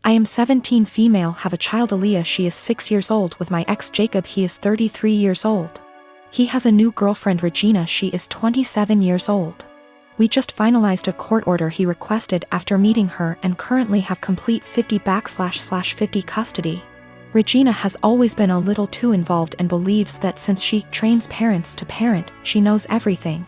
I am 17 female, have a child Aaliyah, she is 6 years old, with my ex Jacob, he is 33 years old. He has a new girlfriend Regina, she is 27 years old. We just finalized a court order he requested after meeting her and currently have complete 50/50 custody. Regina has always been a little too involved and believes that since she trains parents to parent, she knows everything.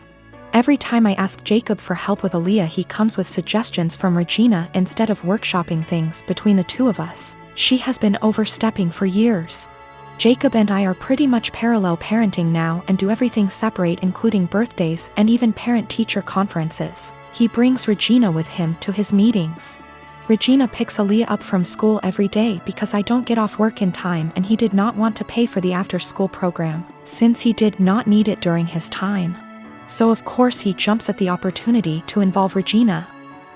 Every time I ask Jacob for help with Aaliyah, he comes with suggestions from Regina instead of workshopping things between the two of us. She has been overstepping for years. Jacob and I are pretty much parallel parenting now and do everything separate, including birthdays and even parent-teacher conferences. He brings Regina with him to his meetings. Regina picks Aaliyah up from school every day because I don't get off work in time, and he did not want to pay for the after-school program, since he did not need it during his time. So of course he jumps at the opportunity to involve Regina.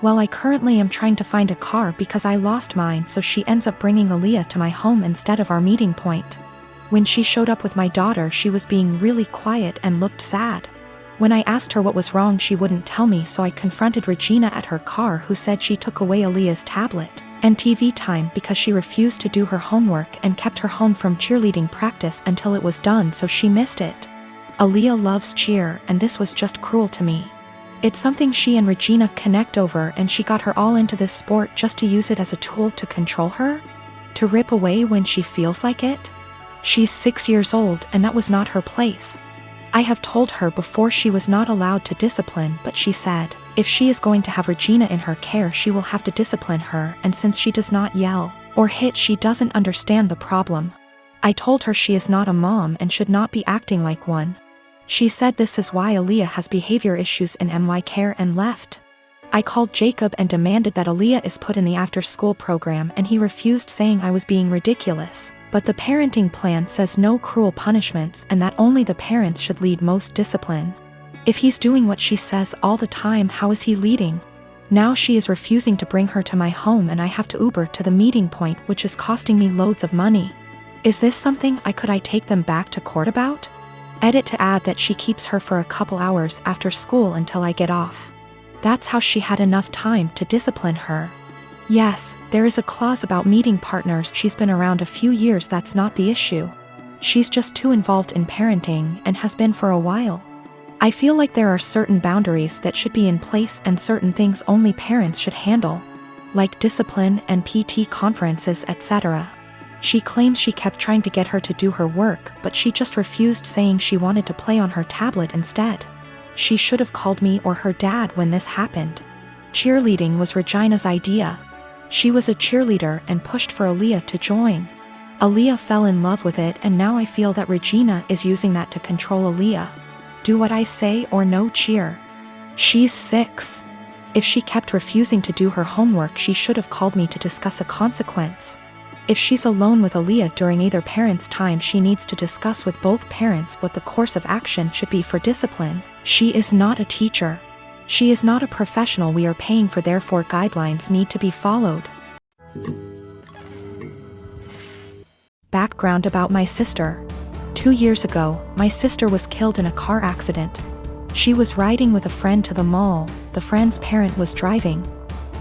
Well, I currently am trying to find a car because I lost mine, so she ends up bringing Aaliyah to my home instead of our meeting point. When she showed up with my daughter, she was being really quiet and looked sad. When I asked her what was wrong, she wouldn't tell me, so I confronted Regina at her car, who said she took away Aaliyah's tablet and TV time because she refused to do her homework and kept her home from cheerleading practice until it was done, so she missed it. Aaliyah loves cheer, and this was just cruel to me. It's something she and Regina connect over, and she got her all into this sport just to use it as a tool to control her? To rip away when she feels like it? She's 6 years old, and that was not her place. I have told her before she was not allowed to discipline, but she said, if she is going to have Regina in her care, she will have to discipline her, and since she does not yell or hit, she doesn't understand the problem. I told her she is not a mom and should not be acting like one. She said this is why Aaliyah has behavior issues in MY care and left. I called Jacob and demanded that Aaliyah is put in the after-school program, and he refused, saying I was being ridiculous. But the parenting plan says no cruel punishments and that only the parents should lead most discipline. If he's doing what she says all the time, how is he leading? Now she is refusing to bring her to my home, and I have to Uber to the meeting point, which is costing me loads of money. Is this something I take them back to court about? Edit to add that she keeps her for a couple hours after school until I get off. That's how she had enough time to discipline her. Yes, there is a clause about meeting partners. She's been around a few years, that's not the issue. She's just too involved in parenting and has been for a while. I feel like there are certain boundaries that should be in place and certain things only parents should handle, like discipline and PT conferences, etc. She claims she kept trying to get her to do her work, but she just refused, saying she wanted to play on her tablet instead. She should have called me or her dad when this happened. Cheerleading was Regina's idea. She was a cheerleader and pushed for Aaliyah to join. Aaliyah fell in love with it, and now I feel that Regina is using that to control Aaliyah. Do what I say or no cheer. She's 6. If she kept refusing to do her homework, she should have called me to discuss a consequence. If she's alone with Aaliyah during either parent's time, she needs to discuss with both parents what the course of action should be for discipline. She is not a teacher. She is not a professional we are paying for, therefore guidelines need to be followed. Background about my sister. 2 years ago, my sister was killed in a car accident. She was riding with a friend to the mall, the friend's parent was driving,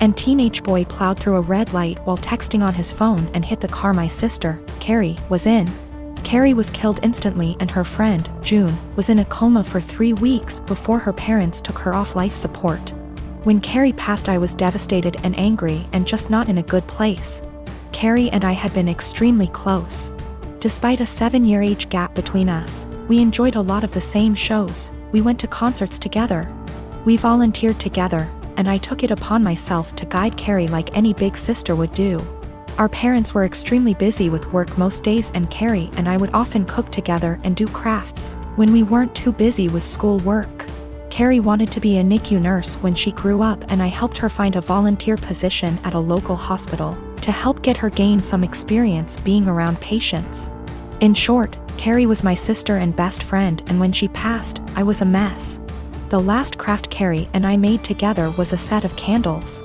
and teenage boy plowed through a red light while texting on his phone and hit the car my sister, Carrie, was in. Carrie was killed instantly, and her friend, June, was in a coma for 3 weeks before her parents took her off life support. When Carrie passed, I was devastated and angry and just not in a good place. Carrie and I had been extremely close. Despite a 7-year age gap between us, we enjoyed a lot of the same shows, we went to concerts together. We volunteered together, and I took it upon myself to guide Carrie like any big sister would do. Our parents were extremely busy with work most days, and Carrie and I would often cook together and do crafts when we weren't too busy with school work. Carrie wanted to be a NICU nurse when she grew up, and I helped her find a volunteer position at a local hospital to help get her gain some experience being around patients. In short, Carrie was my sister and best friend, and when she passed, I was a mess. The last craft Carrie and I made together was a set of candles.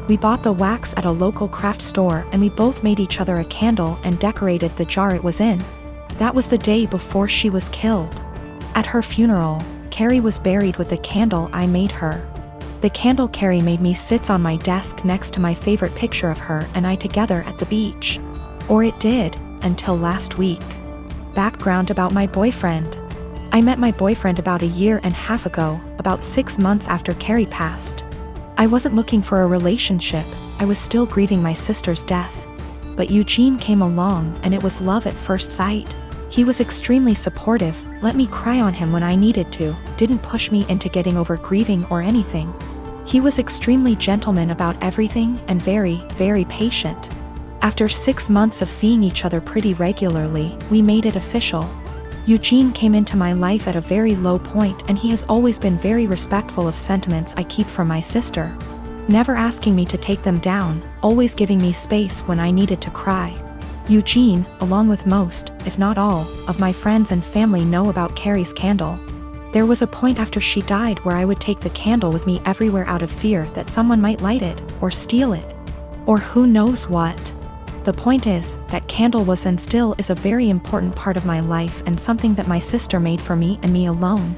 We bought the wax at a local craft store, and we both made each other a candle and decorated the jar it was in. That was the day before she was killed. At her funeral, Carrie was buried with the candle I made her. The candle Carrie made me sits on my desk next to my favorite picture of her and I together at the beach. Or it did, until last week. Background about my boyfriend. I met my boyfriend about a year and a half ago, about 6 months after Carrie passed. I wasn't looking for a relationship, I was still grieving my sister's death. But Eugene came along and it was love at first sight. He was extremely supportive, let me cry on him when I needed to, didn't push me into getting over grieving or anything. He was extremely gentleman about everything and very, very patient. After 6 months of seeing each other pretty regularly, we made it official. Eugene came into my life at a very low point and he has always been very respectful of sentiments I keep from my sister. Never asking me to take them down, always giving me space when I needed to cry. Eugene, along with most, if not all, of my friends and family know about Carrie's candle. There was a point after she died where I would take the candle with me everywhere out of fear that someone might light it, or steal it. Or who knows what. The point is, that candle was and still is a very important part of my life and something that my sister made for me and me alone.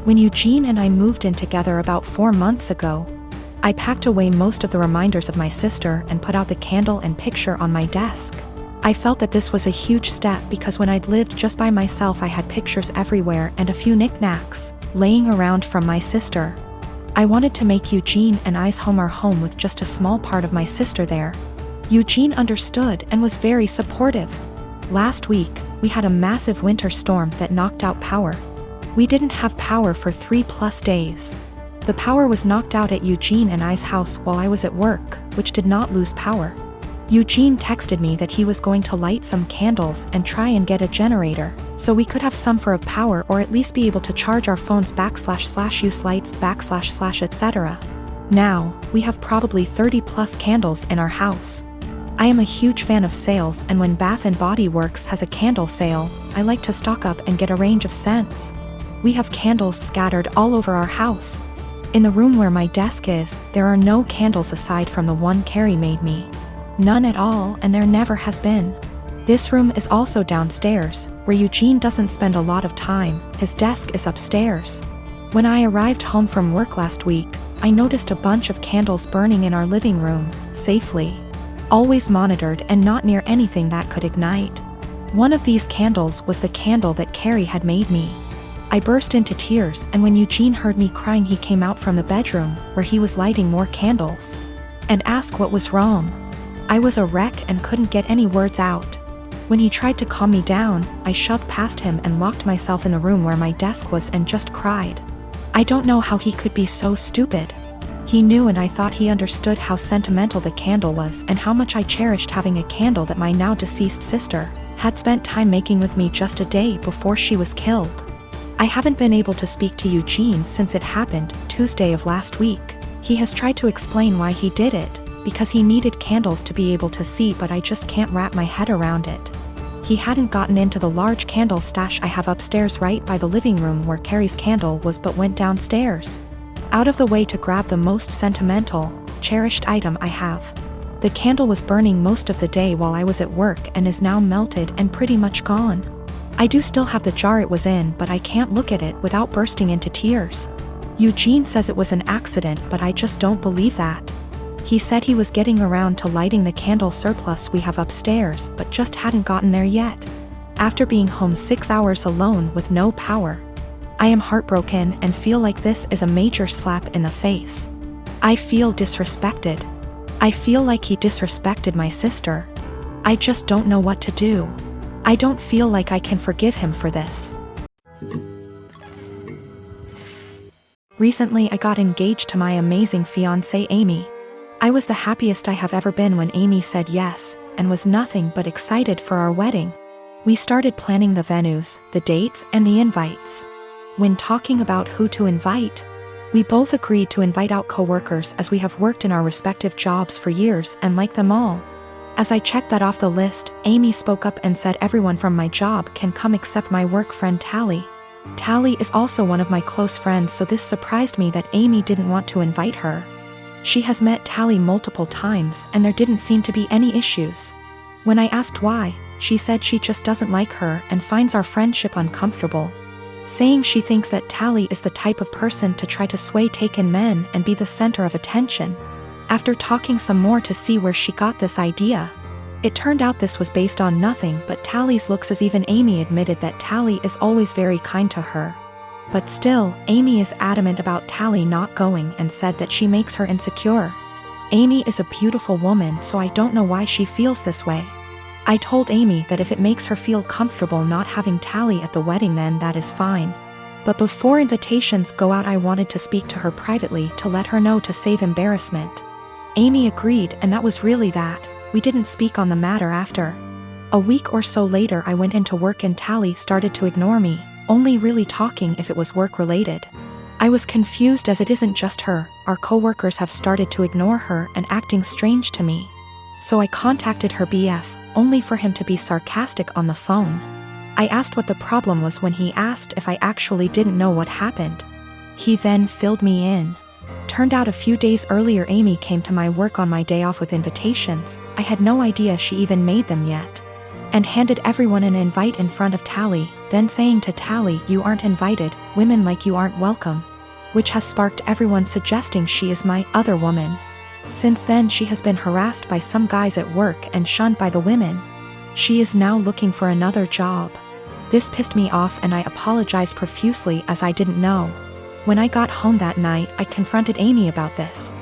When Eugene and I moved in together about 4 months ago, I packed away most of the reminders of my sister and put out the candle and picture on my desk. I felt that this was a huge step because when I'd lived just by myself I had pictures everywhere and a few knickknacks laying around from my sister. I wanted to make Eugene and I's home our home with just a small part of my sister there. Eugene understood and was very supportive. Last week, we had a massive winter storm that knocked out power. We didn't have power for 3+ days. The power was knocked out at Eugene and I's house while I was at work, which did not lose power. Eugene texted me that he was going to light some candles and try and get a generator, so we could have some for of power or at least be able to charge our phones / use lights / etc. Now, we have probably 30+ candles in our house. I am a huge fan of sales and when Bath & Body Works has a candle sale, I like to stock up and get a range of scents. We have candles scattered all over our house. In the room where my desk is, there are no candles aside from the one Carrie made me. None at all, and there never has been. This room is also downstairs, where Eugene doesn't spend a lot of time, his desk is upstairs. When I arrived home from work last week, I noticed a bunch of candles burning in our living room, safely. Always monitored and not near anything that could ignite. One of these candles was the candle that Carrie had made me. I burst into tears and when Eugene heard me crying he came out from the bedroom, where he was lighting more candles, and asked what was wrong. I was a wreck and couldn't get any words out. When he tried to calm me down, I shoved past him and locked myself in the room where my desk was and just cried. I don't know how he could be so stupid. He knew and I thought he understood how sentimental the candle was and how much I cherished having a candle that my now deceased sister had spent time making with me just a day before she was killed. I haven't been able to speak to Eugene since it happened, Tuesday of last week. He has tried to explain why he did it, because he needed candles to be able to see, but I just can't wrap my head around it. He hadn't gotten into the large candle stash I have upstairs right by the living room where Carrie's candle was, but went downstairs, out of the way to grab the most sentimental, cherished item I have. The candle was burning most of the day while I was at work and is now melted and pretty much gone. I do still have the jar it was in, but I can't look at it without bursting into tears. Eugene says it was an accident, but I just don't believe that. He said he was getting around to lighting the candle surplus we have upstairs, but just hadn't gotten there yet. After being home 6 hours alone with no power, I am heartbroken and feel like this is a major slap in the face. I feel disrespected. I feel like he disrespected my sister. I just don't know what to do. I don't feel like I can forgive him for this. Recently I got engaged to my amazing fiancée Amy. I was the happiest I have ever been when Amy said yes, and was nothing but excited for our wedding. We started planning the venues, the dates, and the invites. When talking about who to invite, we both agreed to invite out coworkers as we have worked in our respective jobs for years and like them all. As I checked that off the list, Amy spoke up and said everyone from my job can come except my work friend Tally. Tally is also one of my close friends, so this surprised me that Amy didn't want to invite her. She has met Tally multiple times and there didn't seem to be any issues. When I asked why, she said she just doesn't like her and finds our friendship uncomfortable. saying she thinks that Tally is the type of person to try to sway taken men and be the center of attention. After talking some more to see where she got this idea, it turned out this was based on nothing but Tally's looks, as even Amy admitted that Tally is always very kind to her. But still, Amy is adamant about Tally not going and said that she makes her insecure. Amy is a beautiful woman, so I don't know why she feels this way. I told Amy that if it makes her feel comfortable not having Tally at the wedding, then that is fine. But before invitations go out, I wanted to speak to her privately to let her know to save embarrassment. Amy agreed, and that was really that. We didn't speak on the matter after. A week or so later, I went into work and Tally started to ignore me, only really talking if it was work related. I was confused, as it isn't just her, our co-workers have started to ignore her and acting strange to me. So I contacted her BF, only for him to be sarcastic on the phone. I asked what the problem was when he asked if I actually didn't know what happened. He then filled me in. Turned out a few days earlier Amy came to my work on my day off with invitations. I had no idea she even made them yet. And handed everyone an invite in front of Tally, then saying to Tally, "You aren't invited, women like you aren't welcome," which has sparked everyone suggesting she is my other woman. Since then she has been harassed by some guys at work and shunned by the women. She is now looking for another job. This pissed me off and I apologized profusely, as I didn't know. When I got home that night, I confronted Amy about this.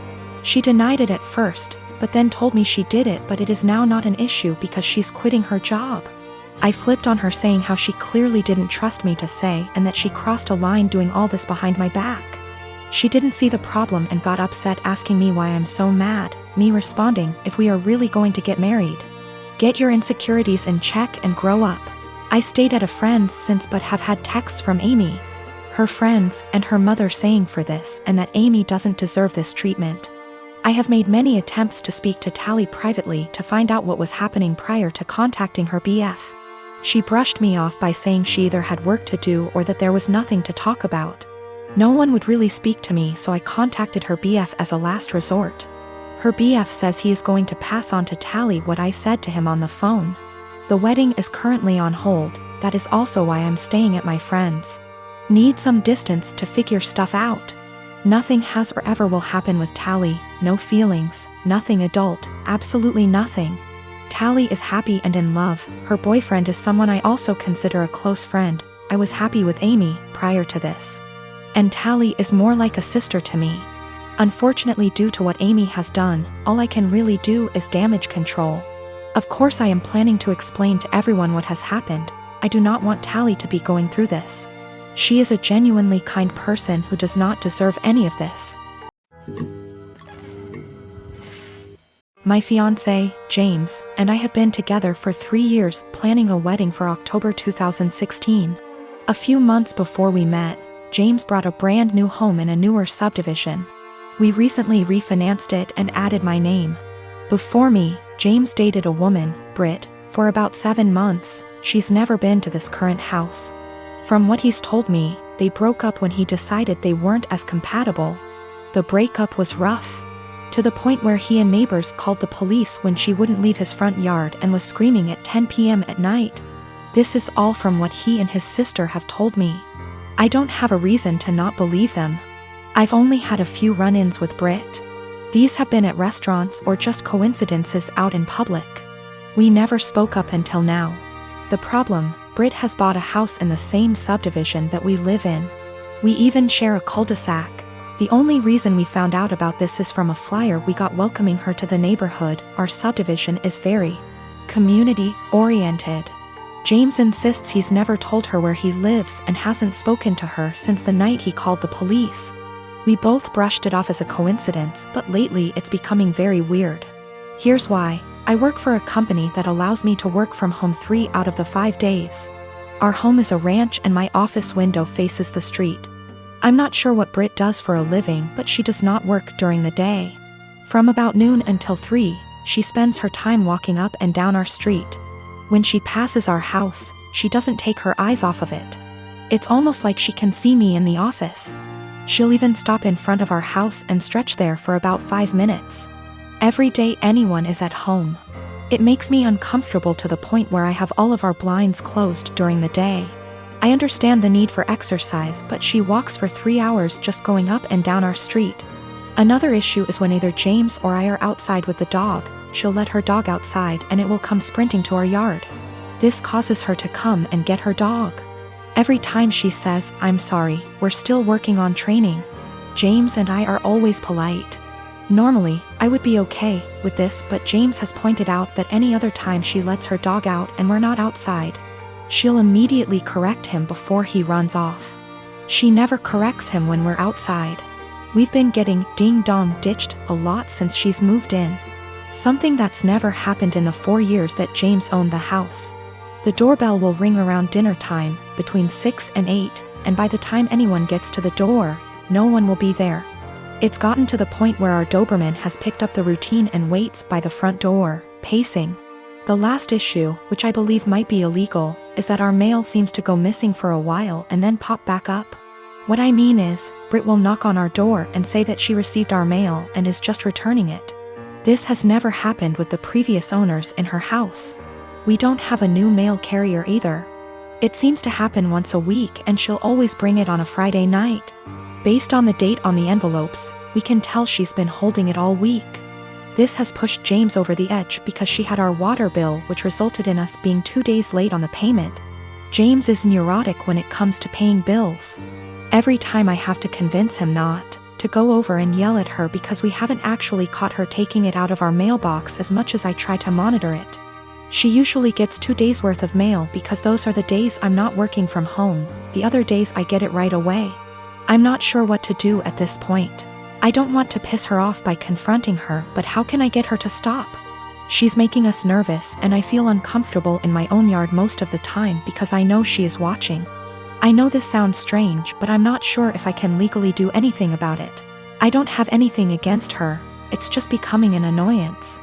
She denied it at first, but then told me she did it, but it is now not an issue because she's quitting her job. I flipped on her, saying how she clearly didn't trust me to say, and that she crossed a line doing all this behind my back. She didn't see the problem and got upset, asking me why I'm so mad, me responding, "If we are really going to get married, get your insecurities in check and grow up." I stayed at a friend's since, but have had texts from Amy, her friends, and her mother saying for this and that Amy doesn't deserve this treatment. I have made many attempts to speak to Tally privately to find out what was happening prior to contacting her BF. She brushed me off by saying she either had work to do or that there was nothing to talk about. No one would really speak to me, so I contacted her BF as a last resort. Her BF says he is going to pass on to Tally what I said to him on the phone. The wedding is currently on hold. That is also why I'm staying at my friend's. Need some distance to figure stuff out. Nothing has or ever will happen with Tally, no feelings, nothing adult, absolutely nothing. Tally is happy and in love. Her boyfriend is someone I also consider a close friend. I was happy with Amy prior to this. And Tally is more like a sister to me. Unfortunately, due to what Amy has done, all I can really do is damage control. Of course, I am planning to explain to everyone what has happened. I do not want Tally to be going through this. She is a genuinely kind person who does not deserve any of this. My fiancé, James, and I have been together for 3 years, planning a wedding for October 2016. A few months before we met, James brought a brand new home in a newer subdivision. We recently refinanced it and added my name. Before me, James dated a woman, Britt, for about 7 months. She's never been to this current house. From what he's told me, they broke up when he decided they weren't as compatible. The breakup was rough, to the point where he and neighbors called the police when she wouldn't leave his front yard and was screaming at 10 p.m. at night. This is all from what he and his sister have told me. I don't have a reason to not believe them. I've only had a few run-ins with Britt. These have been at restaurants or just coincidences out in public. We never spoke up until now. The problem, Britt has bought a house in the same subdivision that we live in. We even share a cul-de-sac. The only reason we found out about this is from a flyer we got welcoming her to the neighborhood. Our subdivision is very community-oriented. James insists he's never told her where he lives and hasn't spoken to her since the night he called the police. We both brushed it off as a coincidence, but lately it's becoming very weird. Here's why. I work for a company that allows me to work from home 3 out of the 5 days. Our home is a ranch and my office window faces the street. I'm not sure what Britt does for a living, but she does not work during the day. From about noon until 3, she spends her time walking up and down our street. When she passes our house, she doesn't take her eyes off of it. It's almost like she can see me in the office. She'll even stop in front of our house and stretch there for about 5 minutes. Every day anyone is at home. It makes me uncomfortable to the point where I have all of our blinds closed during the day. I understand the need for exercise, but she walks for 3 hours just going up and down our street. Another issue is when either James or I are outside with the dog, she'll let her dog outside and it will come sprinting to our yard. This causes her to come and get her dog. Every time she says, "I'm sorry, we're still working on training." James and I are always polite. Normally, I would be okay with this, but James has pointed out that any other time she lets her dog out and we're not outside, she'll immediately correct him before he runs off. She never corrects him when we're outside. We've been getting ding-dong ditched a lot since she's moved in. Something that's never happened in the 4 years that James owned the house. The doorbell will ring around dinner time, between 6 and 8, and by the time anyone gets to the door, no one will be there. It's gotten to the point where our Doberman has picked up the routine and waits by the front door, pacing. The last issue, which I believe might be illegal, is that our mail seems to go missing for a while and then pop back up. What I mean is, Brit will knock on our door and say that she received our mail and is just returning it. This has never happened with the previous owners in her house. We don't have a new mail carrier either. It seems to happen once a week and she'll always bring it on a Friday night. Based on the date on the envelopes, we can tell she's been holding it all week. This has pushed James over the edge because she had our water bill, which resulted in us being 2 days late on the payment. James is neurotic when it comes to paying bills. Every time I have to convince him not to go over and yell at her because we haven't actually caught her taking it out of our mailbox as much as I try to monitor it. She usually gets 2 days worth of mail because those are the days I'm not working from home, the other days I get it right away. I'm not sure what to do at this point. I don't want to piss her off by confronting her, but how can I get her to stop? She's making us nervous and I feel uncomfortable in my own yard most of the time because I know she is watching. I know this sounds strange, but I'm not sure if I can legally do anything about it. I don't have anything against her, it's just becoming an annoyance.